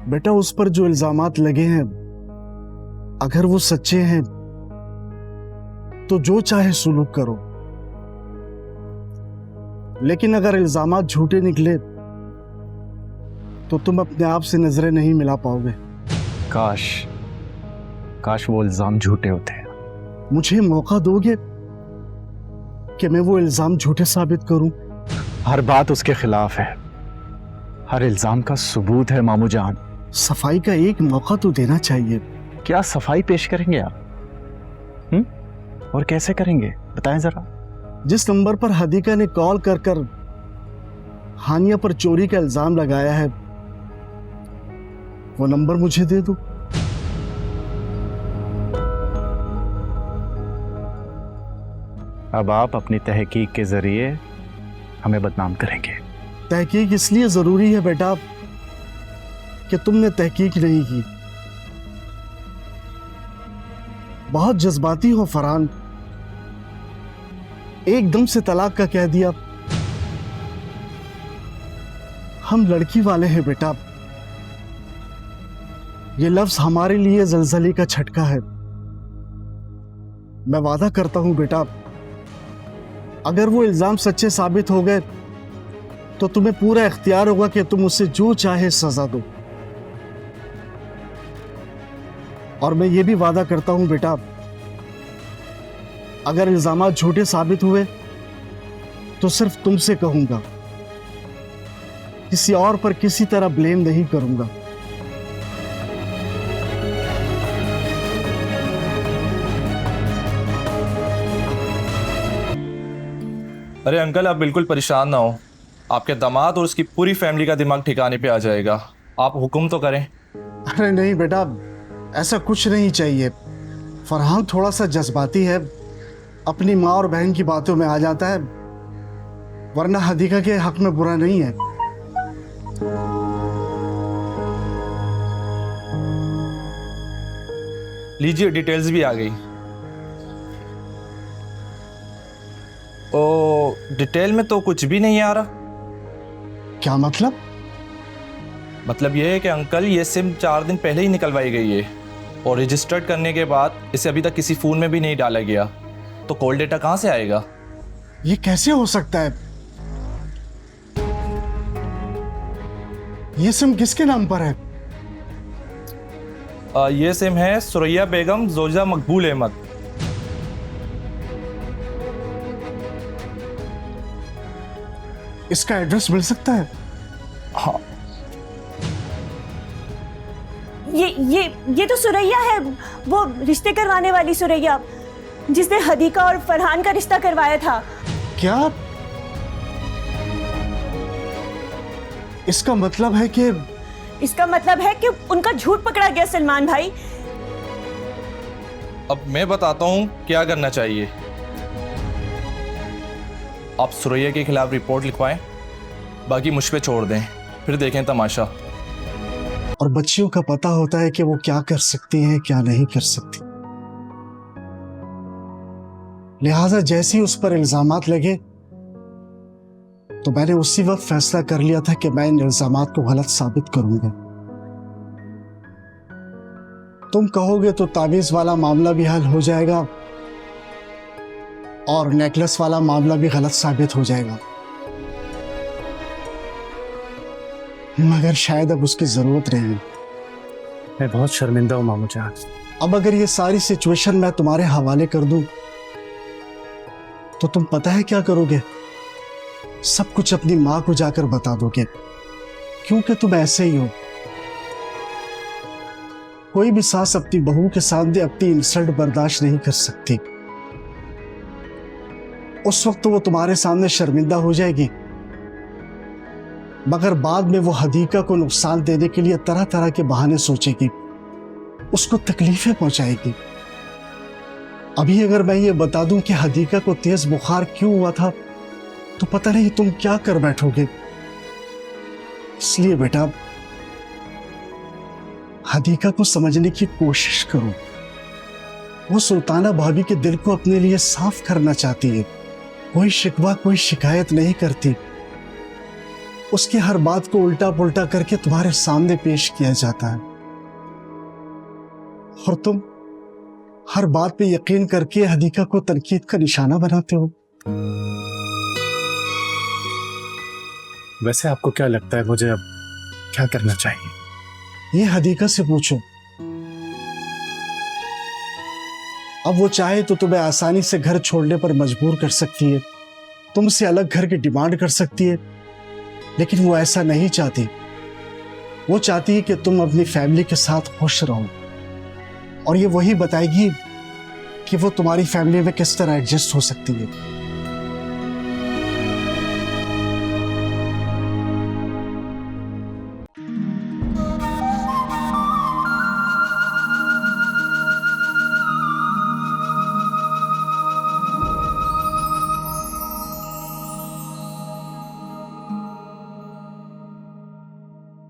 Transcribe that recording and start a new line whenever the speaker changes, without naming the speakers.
बेटा उस पर जो इल्जामात लगे हैं अगर वो सच्चे हैं तो जो चाहे सुलूक करो, लेकिन अगर इल्जामात झूठे निकले तो तुम अपने आप से नजरें नहीं मिला पाओगे।
काश काश वो इल्जाम झूठे होते।
मुझे मौका दोगे कि मैं वो इल्जाम झूठे साबित करूं?
हर बात उसके खिलाफ है, हर इल्जाम का सबूत है मामू जान।
सफाई का एक मौका तो देना चाहिए।
क्या सफाई पेश करेंगे आप? और कैसे करेंगे बताएं जरा।
जिस नंबर पर हदीका ने कॉल कर कर हानिया पर चोरी का इल्जाम लगाया है वो नंबर मुझे दे दो।
अब आप अपनी तहकीक के जरिए हमें बदनाम करेंगे।
तहकीक इसलिए जरूरी है बेटा कि तुमने तहकीक नहीं की। बहुत जज्बाती हो फरहान, एकदम से तलाक का कह दिया। हम लड़की वाले हैं बेटा, ये लफ्ज हमारे लिए जलजले का झटका है। मैं वादा करता हूं बेटा, अगर वो इल्जाम सच्चे साबित हो गए तो तुम्हें पूरा इख्तियार होगा कि तुम उससे जो चाहे सजा दो। और मैं ये भी वादा करता हूं बेटा, अगर इल्जामात झूठे साबित हुए तो सिर्फ तुमसे कहूंगा, किसी और पर किसी तरह ब्लेम नहीं करूंगा।
अरे अंकल, आप बिल्कुल परेशान ना हो, आपके दामाद और उसकी पूरी फैमिली का दिमाग ठिकाने पे आ जाएगा। आप हुक्म तो करें।
अरे नहीं बेटा, ऐसा कुछ नहीं चाहिए। फरहान थोड़ा सा जज्बाती है, अपनी माँ और बहन की बातों में आ जाता है, वरना हदीका के हक में बुरा नहीं है।
लीजिए, डिटेल्स भी आ गई। ओ, डिटेल में तो कुछ भी नहीं आ रहा।
क्या मतलब?
मतलब यह है कि अंकल, ये सिम 4 दिन पहले ही निकलवाई गई है और रजिस्टर्ड करने के बाद इसे अभी तक किसी फ़ोन में भी नहीं डाला गया, तो कॉल डेटा कहाँ से आएगा?
ये कैसे हो सकता है? ये सिम किसके नाम पर है?
ये सिम है सुरैया बेगम जोजा मकबूल अहमद।
इसका एड्रेस मिल सकता है?
हाँ,
ये तो सुरैया है, वो रिश्ते करवाने वाली सुरैया जिसने हदीका और फरहान का रिश्ता करवाया था।
क्या? इसका मतलब है कि
उनका झूठ पकड़ा गया सलमान भाई।
अब मैं बताता हूँ क्या करना चाहिए। आप सुरैया के खिलाफ रिपोर्ट लिखवाएं, बाकी मुझ पे छोड़ दें, फिर देखें तमाशा।
और बच्चियों का पता होता है कि वो क्या कर सकती हैं क्या नहीं कर सकती, लिहाजा जैसे ही उस पर इल्जामात लगे तो मैंने उसी वक्त फैसला कर लिया था कि मैं इन इल्जामात को गलत साबित करूंगा। तुम कहोगे तो ताबीज वाला मामला भी हल हो जाएगा और नेकलेस वाला मामला भी गलत साबित हो जाएगा, मगर शायद अब उसकी जरूरत नहीं है।
मैं बहुत शर्मिंदा हूँ मामू जान।
अब अगर ये सारी सिचुएशन मैं तुम्हारे हवाले कर दूं तो तुम पता है क्या करोगे? सब कुछ अपनी माँ को जाकर बता दोगे, क्योंकि तुम ऐसे ही हो। कोई भी सास अपनी बहू के सामने अपनी इंसल्ट बर्दाश्त नहीं कर सकती। उस वक्त तो वो तुम्हारे सामने शर्मिंदा हो जाएगी, मगर बाद में वो हदीका को नुकसान देने के लिए तरह तरह के बहाने सोचेगी, उसको तकलीफें पहुंचाएगी। अभी अगर मैं ये बता दूं कि हदीका को तेज बुखार क्यों हुआ था तो पता नहीं तुम क्या कर बैठोगे। इसलिए बेटा, हदीका को समझने की कोशिश करो। वो सुल्ताना भाभी के दिल को अपने लिए साफ करना चाहती है, कोई शिकवा कोई शिकायत नहीं करती। उसकी हर बात को उल्टा पुल्टा करके तुम्हारे सामने पेश किया जाता है और तुम हर बात पे यकीन करके हदीका को तनकीद का निशाना बनाते हो।
वैसे आपको क्या लगता है मुझे अब क्या करना चाहिए?
ये हदीका से पूछो। अब वो चाहे तो तुम्हें आसानी से घर छोड़ने पर मजबूर कर सकती है, तुमसे अलग घर की डिमांड कर सकती है, लेकिन वो ऐसा नहीं चाहती। वो चाहती है कि तुम अपनी फैमिली के साथ खुश रहो और ये वही बताएगी कि वो तुम्हारी फैमिली में किस तरह एडजस्ट हो सकती है।